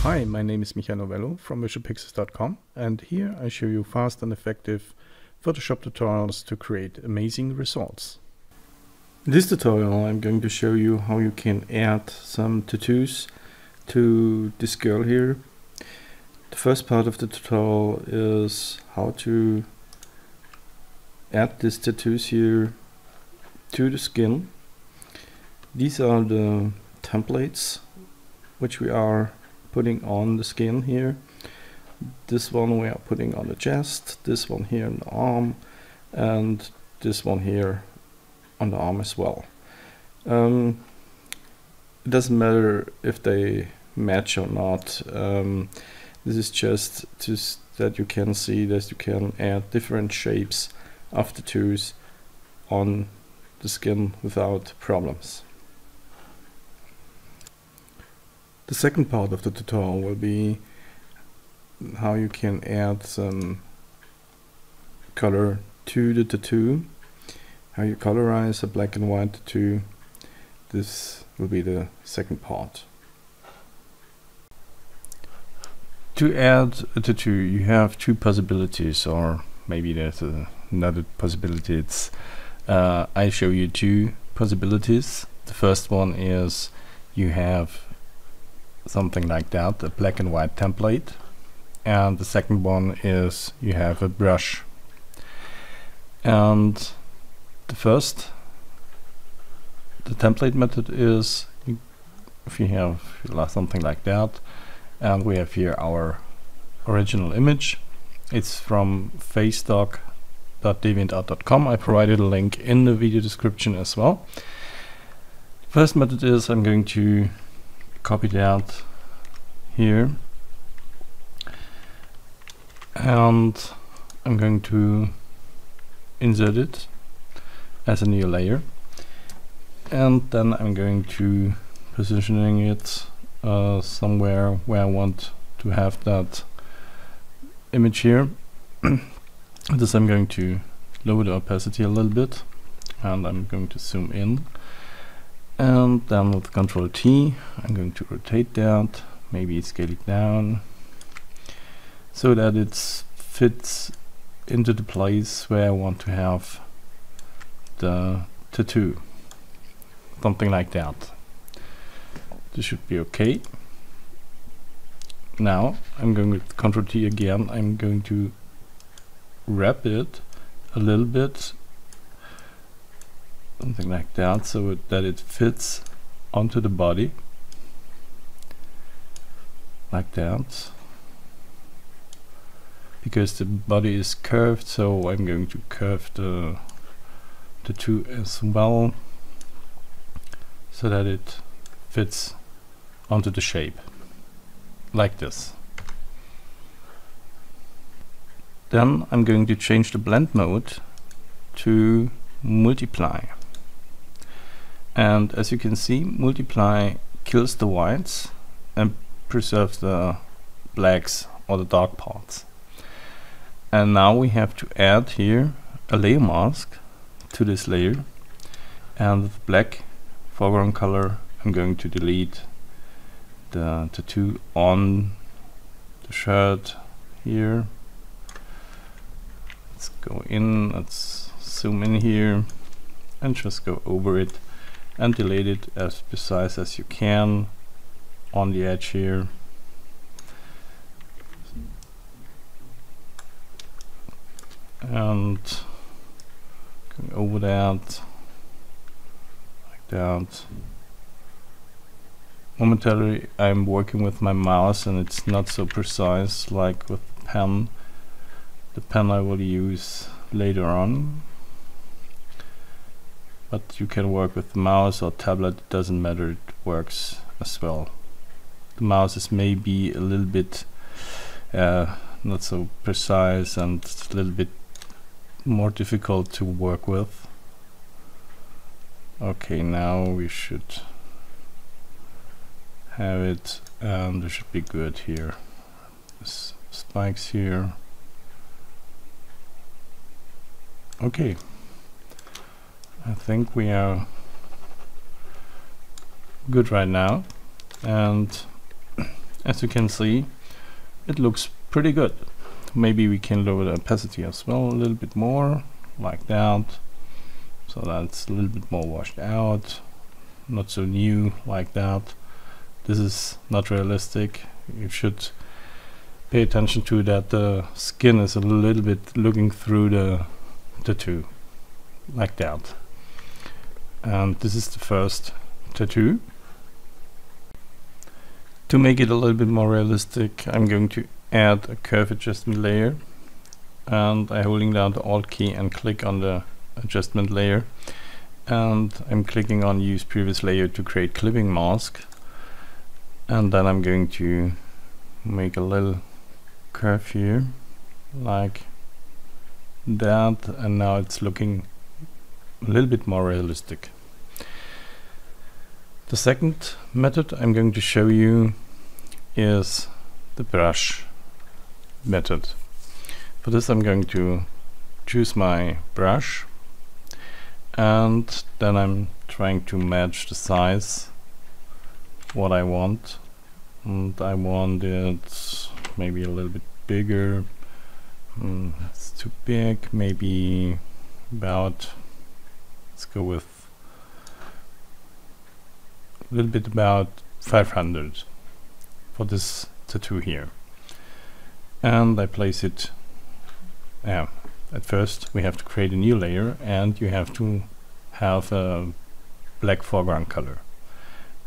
Hi, my name is Michael Novelo from visualpixels.com, and here I show you fast and effective Photoshop tutorials to create amazing results. In this tutorial I'm going to show you how you can add some tattoos to this girl here. The first part of the tutorial is how to add these tattoos here to the skin. These are the templates which we are putting on the skin here. This one we are putting on the chest, this one here on the arm, and this one here on the arm as well. It doesn't matter if they match or not. This is just that you can see that you can add different shapes of tattoos on the skin without problems. The second part of the tutorial will be how you can add some color to the tattoo, how you colorize a black and white tattoo. This will be the second part. To add a tattoo you have two possibilities, or maybe there's another possibility. It's I show you two possibilities. The first one is you have something like that, a black and white template, and the second one is you have a brush. And the template method is if you have something like that, and we have here our original image. It's from facestock.deviantart.com. I provided a link in the video description as well. First method is I'm going to copy that here, and I'm going to insert it as a new layer, and then I'm going to positioning it somewhere where I want to have that image here. This I'm going to lower the opacity a little bit, and I'm going to zoom in. And then with Ctrl T, I'm going to rotate that, maybe scale it down, so that it fits into the place where I want to have the tattoo. Something like that. This should be okay. Now I'm going with Ctrl T again. I'm going to wrap it a little bit, something like that, so that it fits onto the body like that, because the body is curved, so I'm going to curve the tattoo as well, so that it fits onto the shape like this. Then I'm going to change the blend mode to multiply. And as you can see, multiply kills the whites and preserves the blacks or the dark parts. And now we have to add here a layer mask to this layer, and with black foreground color I'm going to delete the tattoo on the shirt here. Let's go in, let's zoom in here and just go over it and delete it as precise as you can on the edge here. And going over that like that. Momentarily I'm working with my mouse and it's not so precise like with the pen. The pen I will use later on. But you can work with the mouse or tablet, it doesn't matter, it works as well. The mouse is maybe a little bit not so precise and a little bit more difficult to work with. Okay, now we should have it, and it should be good here. There's spikes here. Okay. I think we are good right now, and As you can see, it looks pretty good. Maybe we can lower the opacity as well a little bit more, like that, so that's a little bit more washed out, not so new like that. This is not realistic. You should pay attention to that the skin is a little bit looking through the tattoo, like that. And this is the first tattoo. To make it a little bit more realistic, I'm going to add a curve adjustment layer, and I'm holding down the Alt key and click on the adjustment layer, and I'm clicking on use previous layer to create clipping mask, and then I'm going to make a little curve here like that, and now it's looking a little bit more realistic. The second method I'm going to show you is the brush method. For this I'm going to choose my brush, and then I'm trying to match the size what I want, and I want it maybe a little bit bigger. It's too big, maybe about, let's go with a little bit about 500 for this tattoo here, and I place it. At first we have to create a new layer, and you have to have a black foreground color,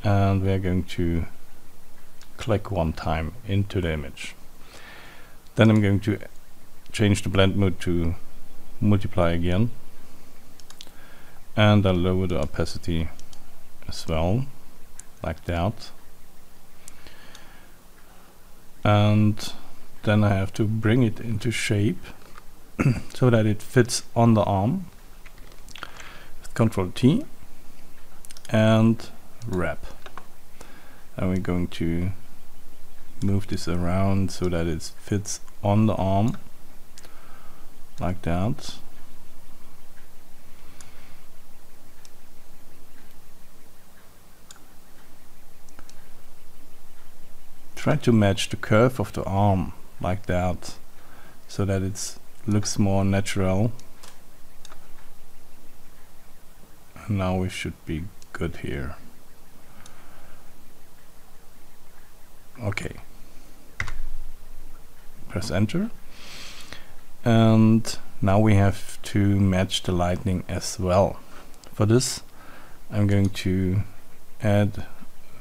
and we are going to click one time into the image. Then I'm going to change the blend mode to multiply again, and I'll lower the opacity as well, like that. And then I have to bring it into shape so that it fits on the arm. With Ctrl T and wrap. And we're going to move this around so that it fits on the arm, like that. Try to match the curve of the arm like that, so that it looks more natural. And now we should be good here. Okay. Press enter. And now we have to match the lightning as well. For this I'm going to add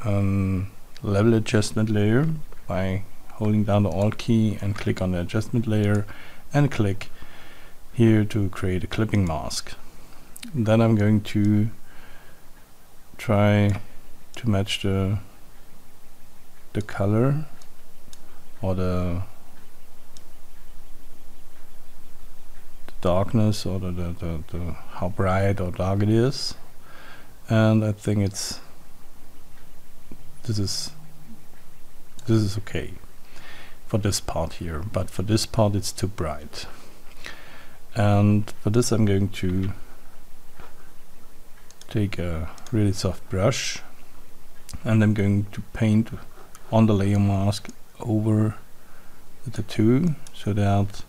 level adjustment layer by holding down the Alt key and click on the adjustment layer and click here to create a clipping mask. Then I'm going to try to match the color or the darkness or the how bright or dark it is, and I think it's this is okay for this part here, but for this part it's too bright. And for this I'm going to take a really soft brush, and I'm going to paint on the layer mask over the tattoo, so that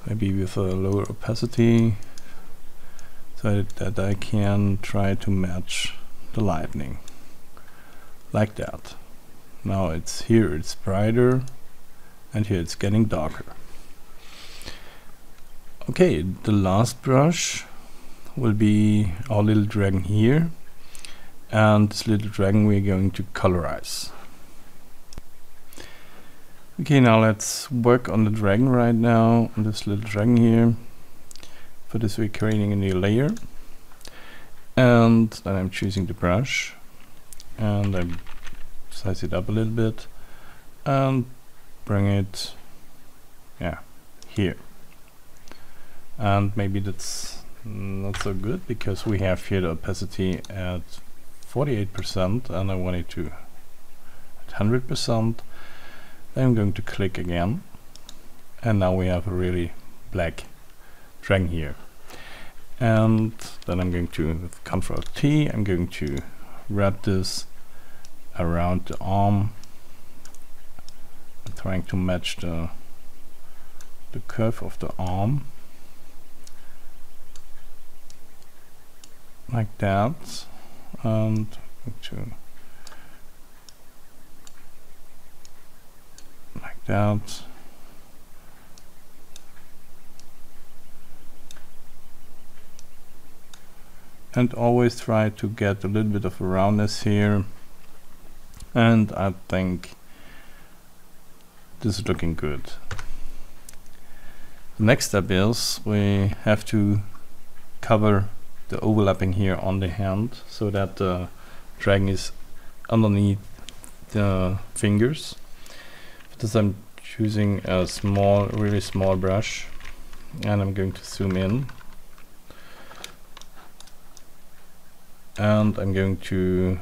maybe with a lower opacity, so that I can try to match the lightning like that. Now it's here it's brighter, and here it's getting darker. Okay, the last brush will be our little dragon here, and this little dragon we're going to colorize. Okay, now let's work on the dragon right now, on this little dragon here. For this we're creating a new layer, and then I'm choosing the brush, and I size it up a little bit and bring it here. And maybe that's not so good, because we have here the opacity at 48% and I want it to at 100%. I'm going to click again, and now we have a really black dragon here. And then I'm going to, with Ctrl T, I'm going to wrap this around the arm trying to match the curve of the arm like that, and like that. And always try to get a little bit of a roundness here, and I think this is looking good. The next step is we have to cover the overlapping here on the hand so that the dragging is underneath the fingers. For this I'm choosing a really small brush, and I'm going to zoom in, and I'm going to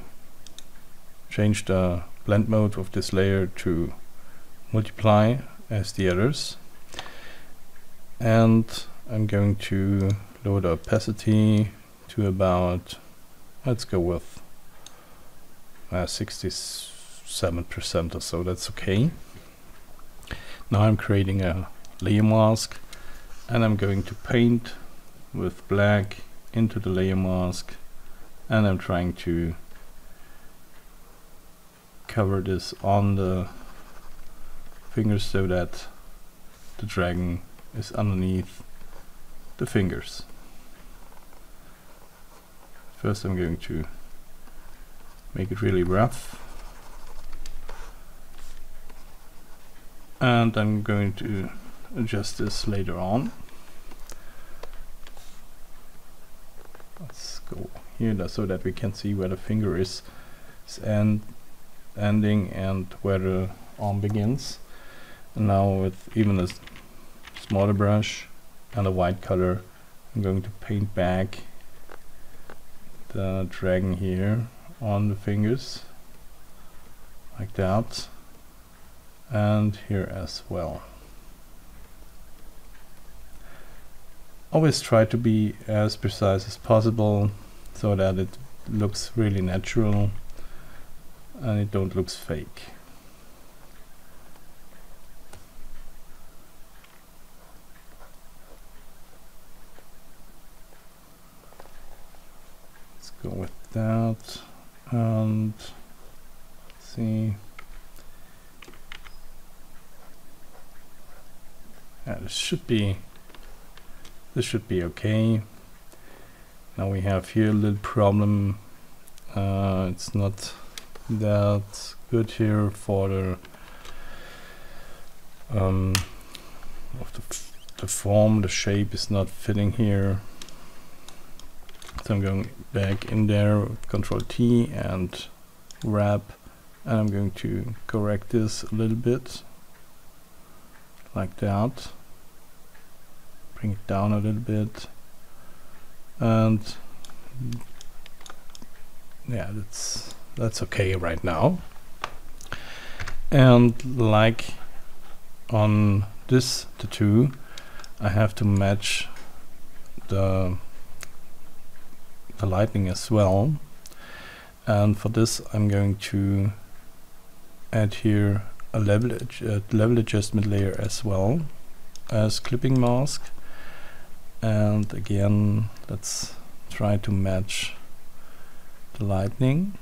change the blend mode of this layer to multiply as the others, and I'm going to lower the opacity to about, let's go with 67% or so. That's okay. Now I'm creating a layer mask, and I'm going to paint with black into the layer mask, and I'm trying to cover this on the fingers so that the dragon is underneath the fingers. First I'm going to make it really rough, and I'm going to adjust this later on. Let's go here so that we can see where the finger is ending and where the arm begins. And now with even a smaller brush and a white color, I'm going to paint back the dragon here on the fingers like that, and here as well. Always try to be as precise as possible so that it looks really natural and it don't look fake. Let's go with that, and let's see. Yeah, this should be okay. Now we have here a little problem. It's not that good here for the the form. The shape is not fitting here. So I'm going back in there, Control T and wrap, and I'm going to correct this a little bit like that. Bring it down a little bit, and yeah, that's okay right now. And like on this tattoo, I have to match the lighting as well, and for this I'm going to add here a level adjustment layer as well as clipping mask. And again, let's try to match the lightning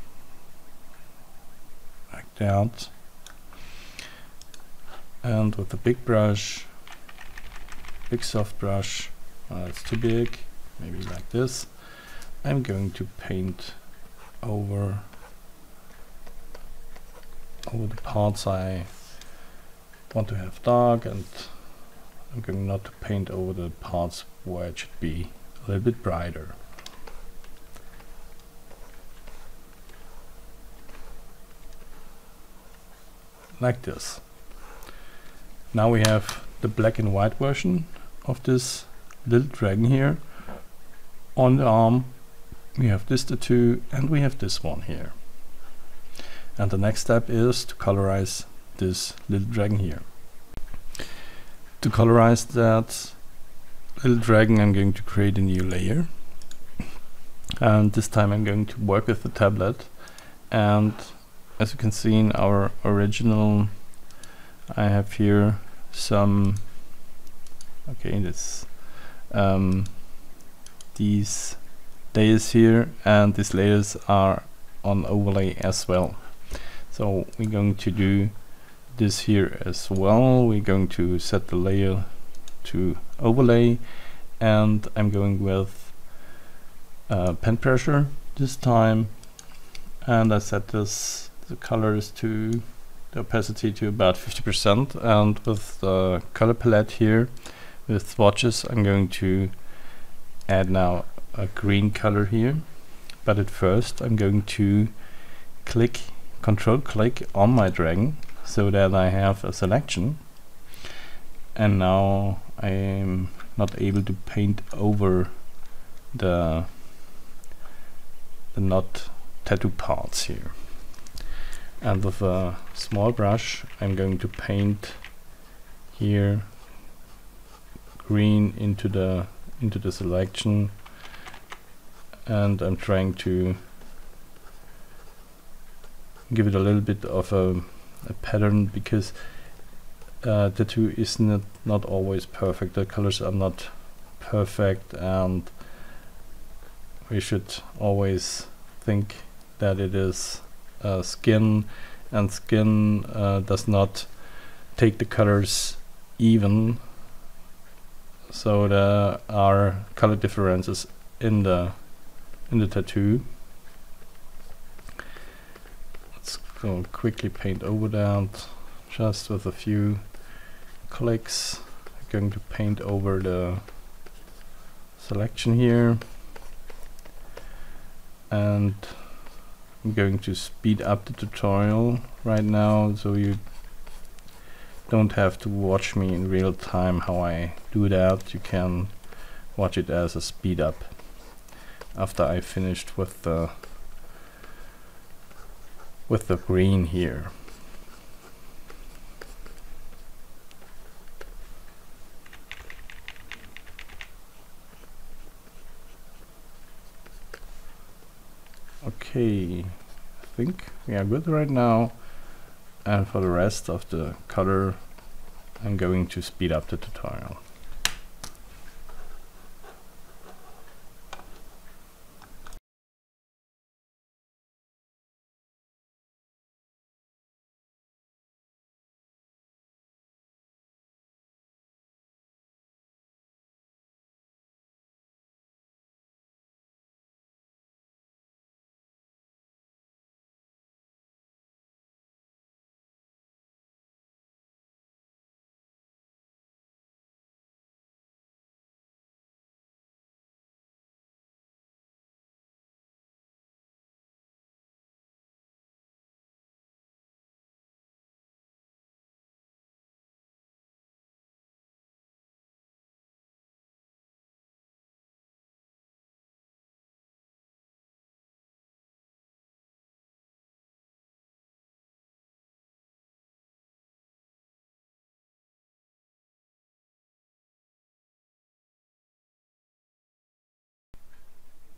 like that, and with a big brush, big soft brush, it's too big, maybe like this, I'm going to paint over the parts I want to have dark, and I'm going not to paint over the parts where it should be a little bit brighter. Like this. Now we have the black and white version of this little dragon here. On the arm we have this tattoo, and we have this one here. And the next step is to colorize this little dragon here. To colorize that little dragon, I'm going to create a new layer, and this time I'm going to work with the tablet. And as you can see in our original I have here some, okay, this these layers here, and these layers are on overlay as well. So we're going to do this here as well. We're going to set the layer to overlay, and I'm going with pen pressure this time, and I set this, the colors to the opacity to about 50%, and with the color palette here with swatches I'm going to add now a green color here. But at first I'm going to control click on my dragon so that I have a selection, and now I am not able to paint over the not tattoo parts here. And with a small brush I'm going to paint here green into the selection, and I'm trying to give it a little bit of a pattern, because tattoo is not always perfect. The colors are not perfect, and we should always think that it is skin, and skin does not take the colors even, so there are color differences in the tattoo. Let's go quickly paint over that just with a few clicks. I'm going to paint over the selection here, and I'm going to speed up the tutorial right now so you don't have to watch me in real time how I do that. You can watch it as a speed up after I finished with the green here. Okay, I think we are good right now, and for the rest of the color I'm going to speed up the tutorial.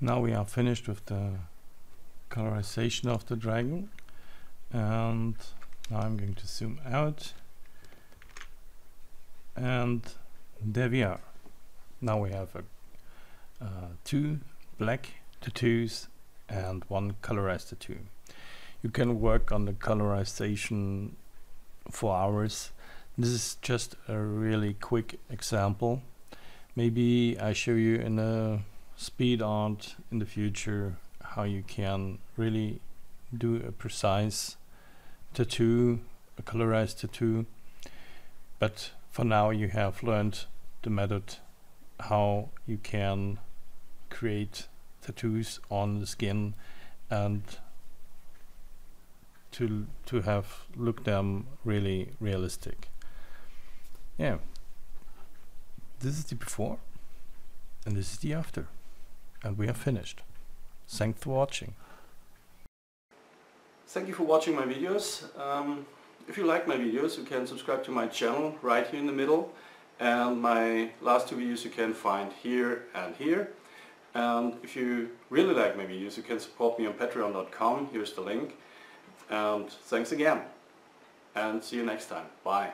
Now we are finished with the colorization of the dragon, and now I'm going to zoom out, and there we are. Now we have two black tattoos and one colorized tattoo. You can work on the colorization for hours. This is just a really quick example. Maybe I show you in a speed art in the future how you can really do a precise tattoo, a colorized tattoo. But for now you have learned the method how you can create tattoos on the skin and to have look them really realistic. Yeah, this is the before and this is the after, and we are finished. Thanks for watching. Thank you for watching my videos. If you like my videos, you can subscribe to my channel right here in the middle, and my last two videos you can find here and here. And if you really like my videos, you can support me on patreon.com. Here's the link, and thanks again. and see you next time. Bye.